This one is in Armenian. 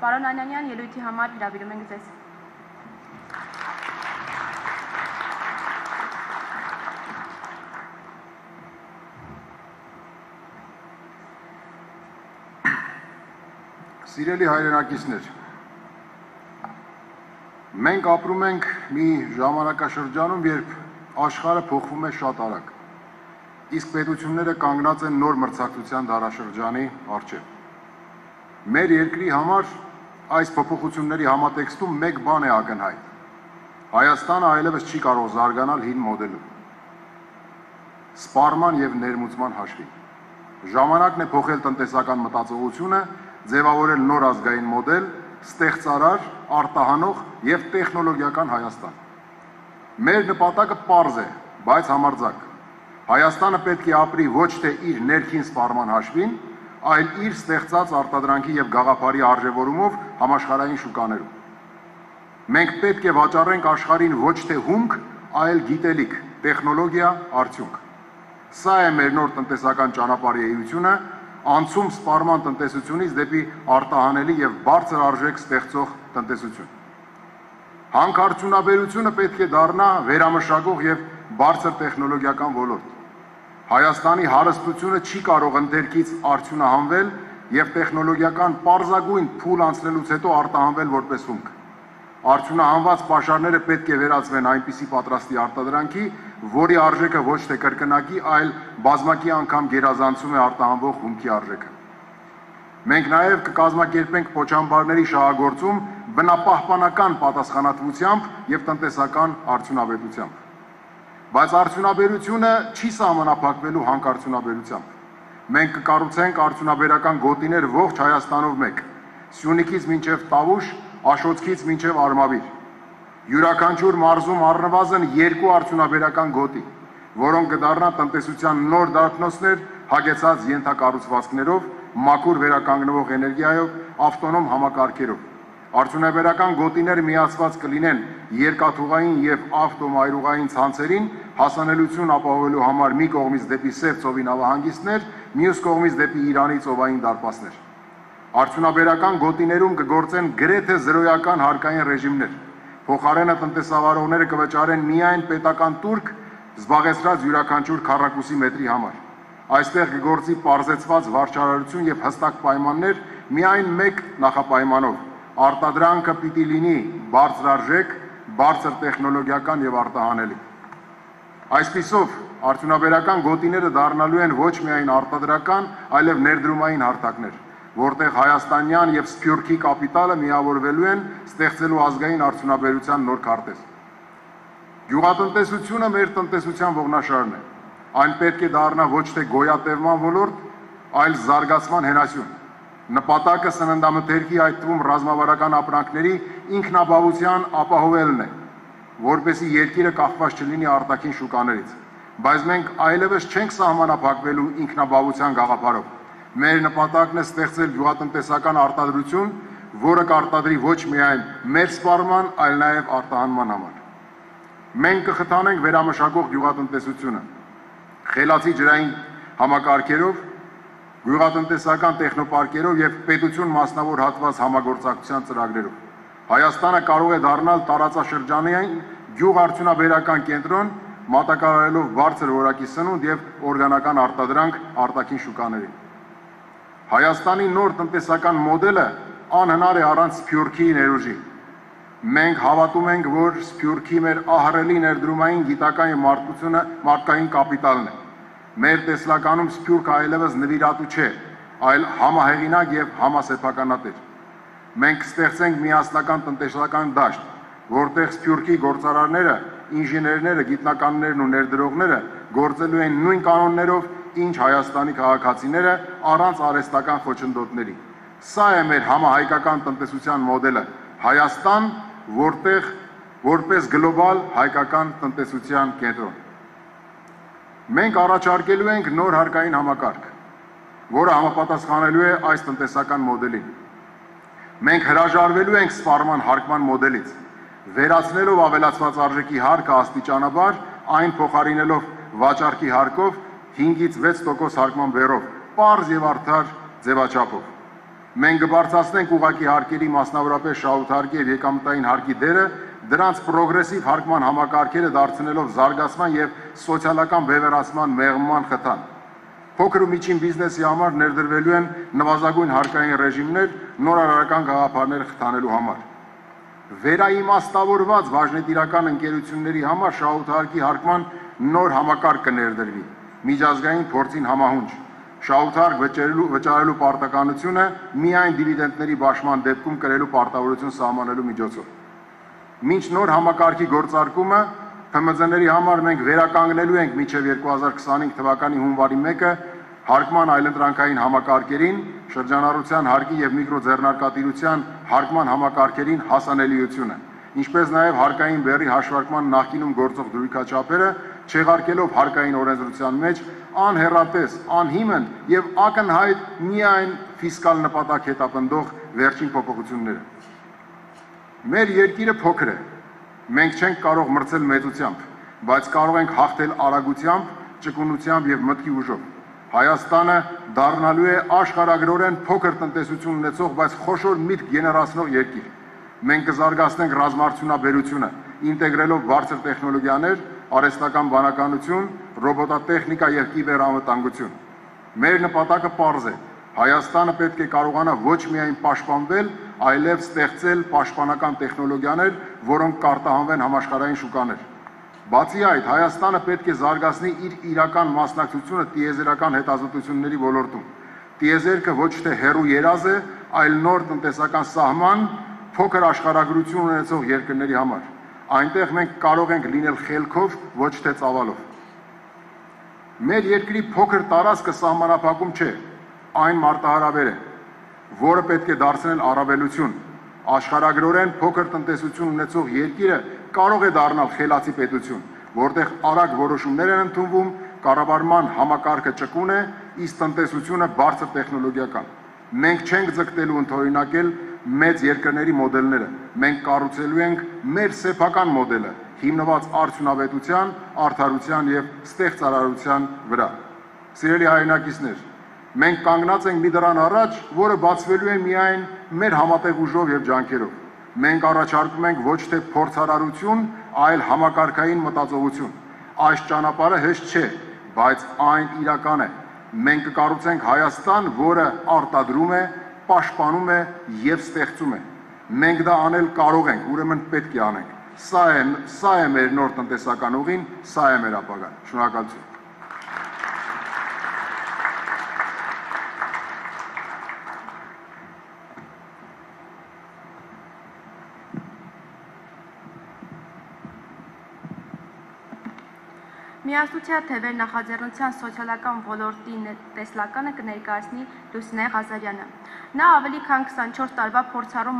Պարոն Անյանյան, ելույթի համար հրավիրում ենք ձեզ։ Սիրելի հայրենակիցներ, մենք ապրում ենք մի ժամանակաշրջանում, երբ աշխարհը փոխվում է շատ արագ, իսկ պետությունները կանգնած են նոր մրցակցության դարաշրջանի առջև։ Մեր երկրի համար այս փոփոխությունների համատեքստում մեկ բան է ակնհայտ. Հայաստանը այլևս չի կարող զարգանալ հին մոդելում, սպառման եւ ներմուծման հաշվին։ Ժամանակն է փոխել տնտեսական մտածողությունը, ձևավորել նոր ազգային մոդել, ստեղծարար, արտահանող եւ տեխնոլոգիական Հայաստան։ Մեր նպատակը պարզ է, բայց համարձակ։ Հայաստանը պետք է ապրի ոչ թե իր ներքին սպառման հաշվին, այլ իր ստեղծած արտադրանքի եւ գաղափարի արժեվորումով համաշխարհային շուկաներում։ Մենք պետք է վաճառենք աշխարհին ոչ թե հումք, այլ գիտելիք, տեխնոլոգիա, արդյունք։ Սա է մեր նոր տնտեսական ճանապարհի էությունը, անցում սպառման տնտեսությունից դեպի արտահանելի եւ բարձր արժեք ստեղծող տնտեսություն։ Հանքարդյունաբերությունը պետք է դառնա վերամշակող եւ բարձր տեխնոլոգիական ոլորտ։ Հայաստանի հարստությունը չի կարող ընդերքից արդյունահանվել եւ տեխնոլոգիական պարզագույն փուլ անցնելուց հետո արտահանվել որպես հումք։ Արդյունահանված պաշարները պետք է վերածվեն այնպիսի պատրաստի արտադրանքի, որի արժեքը ոչ թե կրկնակի, այլ բազմակի անգամ գերազանցում է արտահանվող հումքի արժեքը։ Մենք նաեւ կկազմակերպենք փոչամբարների շահագործում բնապահպանական պատասխանատվությամբ եւ տնտեսական արդյունավետությամբ։ Բայց արդյունաբերությունը չի սահմանափակվելու հանքարդյունաբերությամբ։ Մենք կկառուցենք արդյունաբերական գոտիներ ողջ Հայաստանով մեկ, Սյունիքից մինչև Տավուշ, Աշոտցից մինչև Արմավիր։ Յուրաքանչյուր մարզում առնվազն 2 արդյունաբերական գոտի, որոնք կդառնան տնտեսության նոր դարբնոցներ, հագեցած ենթակառուցվածքներով, մաքուր վերականգնվող էներգիայով, ավտոնոմ համակարգերով։ Արդյունաբերական գոտիները միացված կլինեն երկաթուղային եւ ավտոմայրուղային ցանցերին, հասանելիություն ապահովելու համար մի կողմից դեպի Սև ծովի նավահանգիստներ, մյուս կողմից դեպի Իրանի ծովային դարպասներ։ Արդյունաբերական գոտիներում կգործեն գրեթե զրոյական հարկային ռեժիմներ։ Փոխարենը տնտեսավարողները կվճարեն միայն պետական տուրք զբաղեցրած յուրաքանչյուր քառակուսի մետրի համար։ Այստեղ կգործի պարզեցված վարչարարություն եւ հստակ պայմաններ միայն մեկ նախապայմանով. արտադրանքը պիտի լինի բարձրարժեք, բարձր տեխնոլոգիական եւ արտահանելի։ Այսպիսով, արդյունաբերական գոտիները դառնալու են ոչ միայն արտադրական, այլև ներդրումային հարթակներ, որտեղ հայաստանյան եւ սփյուռքի կապիտալը միավորվելու են ստեղծելու ազգային արդյունաբերության նոր քարտեզ։ Գյուղատնտեսությունը մեր տնտեսության ողնաշարն է։ Այն պետք է դառնա ոչ թե գոյատևման ոլորտ, այլ զարգացման հենասյուն։ Նպատակը սննդամթերքի, այդ թվում ռազմավարական ապրանքների ինքնաբավության ապահովելն է, որպեսզի երկիրը կախված չլինի արտաքին շուկաներից։ Բայց մենք այլևս չենք սահմանափակվելու ինքնաբավության գաղափարով։ Մեր նպատակն է ստեղծել գյուղատնտեսական արտադրություն, որը կարտադրի ոչ միայն մեր սպառման, այլ նաև արտահանման համար։ Մենք կխթանենք վերամշակող գյուղատնտեսությունը, խելացի ջրային համակարգերով, գյուղատնտեսական տեխնոպարկերով եւ պետություն մասնավոր հատված համագործակցության ծրագրերով։ Հայաստանը կարող է դառնալ տարածաշրջանային գյուղարդյունաբերական կենտրոն, մատակարարելով բարձր որակի սնունդ եւ օրգանական արտադրանք արտաքին շուկաներին։ Հայաստանի նոր տնտեսական մոդելը անհնար է առանց Սփյուռքի ներուժի։ Մենք հավատում ենք, որ Սփյուռքի մեր ահռելի ներդրումային գիտական եւ մարդկային կապիտալն է։ Մեր տեսլականում Սփյուռքը այլևս նվիրատու չէ, այլ համահեղինակ եւ համասեփականատեր։ Մենք կստեղծենք միասնական տնտեսական դաշտ, որտեղ Սփյուռքի գործարարները, ինժեներները, գիտնականներն ու ներդրողները գործելու են նույն կանոններով, ինչ Հայաստանի քաղաքացիները առանց արհեստական խոչընդոտների։ Սա է մեր համահայկական տնտեսության մոդելը, Հայաստան, որտեղ որպես գլոբալ հայկական տնտեսության կենտրոն։ Մենք առաջարկելու ենք նոր հարկային համակարգ, որը համապատասխանելու է այս տնտեսական մոդելին։ Մենք հրաժարվելու ենք սպառման հարկման մոդելից, վերացնելով ավելացված արժեքի հարկը աստիճանաբար, այն փոխարինելով վաճառքի հարկով 5-ից 6% հարկման բեռով, պարզ եւ արդար ձևաչափով։ Մենք կբարձրացնենք ուղղակի հարկերի, մասնավորապես շահութարկի եւ եկամտային հարկի դերը, դրանց պրոգրեսիվ հարկման համակարգերը դարձնելով զարգացման եւ սոցիալական բևեռացման մեղմման խթան։ Փոքր ու միջին բիզնեսի համար ներդրվելու են նվազագույն հարկային ռեժիմներ նորարարական գաղափարներ խթանելու համար։ Վերաիմաստավորված բաժնետիրական ընկերությունների համար շահութարկի հարկման նոր համակարգ կներդրվի, միջազգային փորձին համահունչ։ Շահութարկ վճարելու պարտականությունը միայն դիվիդենդների բաշխման դեպքում կրելու պարտավորություն սահմանելու միջոցով։ Մինչ նոր համակարգի գործարկումը ՓՄԶ-ների համար մենք վերականգնելու ենք մինչև 2025 թվականի հունվարի 1-ը հարկման այլընտրանքային համակարգերին, շրջանառության հարկի եւ միկրոձեռնարկատիրության հարկման համակարգերին հասանելիությունը, ինչպես նաեւ հարկային բեռի հաշվարկման նախկինում գործող դրույքաչափերը չեղարկելով հարկային օրենսդրության մեջ անհեռատես, անհիմն եւ ակնհայտ միայն ֆիսկալ նպատակ հետապնդող վերջին փոփոխությունները։ Մեր երկիրը փոքր է։ Մենք չենք կարող մրցել մեծությամբ, բայց կարող ենք հաղթել արագությամբ, ճկունությամբ եւ մտքի ուժով։ Հայաստանը դառնալու է աշխարհագրորեն փոքր տնտեսություն ունեցող, բայց խոշոր միտք գեներացնող երկիր։ Մենք կզարգացնենք ռազմարտությունաբերությունը, ինտեգրելով բարձր տեխնոլոգիաներ, արհեստական բանականություն, ռոբոտատեխնիկա եւ կիբերանվտանգություն։ Մեր նպատակը պարզ է։ Հայաստանը պետք է կարողանա ոչ միայն պաշտպանվել, այլև ստեղծել պաշտպանական տեխնոլոգիաներ, որոնք կարտահանվեն համաշխարհային շուկաներ։ Բացի այդ, Հայաստանը պետք է զարգացնի իր իրական մասնակցությունը տիեզերական հետազոտությունների ոլորտում։ Տիեզերքը ոչ թե հեռու երազ է, այլ նոր տնտեսական սահման, փոքր աշխարհագրություն ունեցող երկրների համար։ Այնտեղ մենք կարող ենք լինել խելքով, ոչ թե ծավալով։ Մեր երկրի փոքր տարածքը սահմանափակում չէ, այն մարտահրավեր է, որը պետք է դարձնել առավելություն։ Աշխարհագրորեն փոքր տնտեսություն ունեցող երկիրը կարող է դառնալ խելացի պետություն, որտեղ արագ որոշումներ են ընդունվում, կառավարման համակարգը ճկուն է, իսկ տնտեսությունը բարձր տեխնոլոգիական։ Մենք չենք ձգտելու ընդօրինակել մեծ երկրների մոդելները, մենք կառուցելու ենք մեր սեփական մոդելը, հիմնված արդյունավետության, արդարության եւ ստեղծարարության վրա։ Սիրելի հայրենակիցներ, մենք կանգնած ենք մի դրան առաջ, որը բացվելու է միայն մեր համատեղ ուժով եւ ջանքերով։ Մենք առաջարկում ենք ոչ թե փորձարարություն, այլ համակարգային մտածողություն։ Այս ճանապարհը հեշտ չէ, բայց այն իրական է։ Մենք կկառուցենք Հայաստան, որը արտադրում է, պաշտպանում է եւ ստեղծում է։ Մենք դա անել կարող ենք, ուրեմն պետք է անենք։ Սա է մեր նոր տնտեսական ուղին, սա է մեր ապագան։ Շնորհակալություն։ Միասնության թևեր նախաձեռնության սոցիալական ոլորտի տեսլականը կներկայացնի Լուսինե Ղազարյանը։ Նա ավելի քան 24 տարվա փորձառու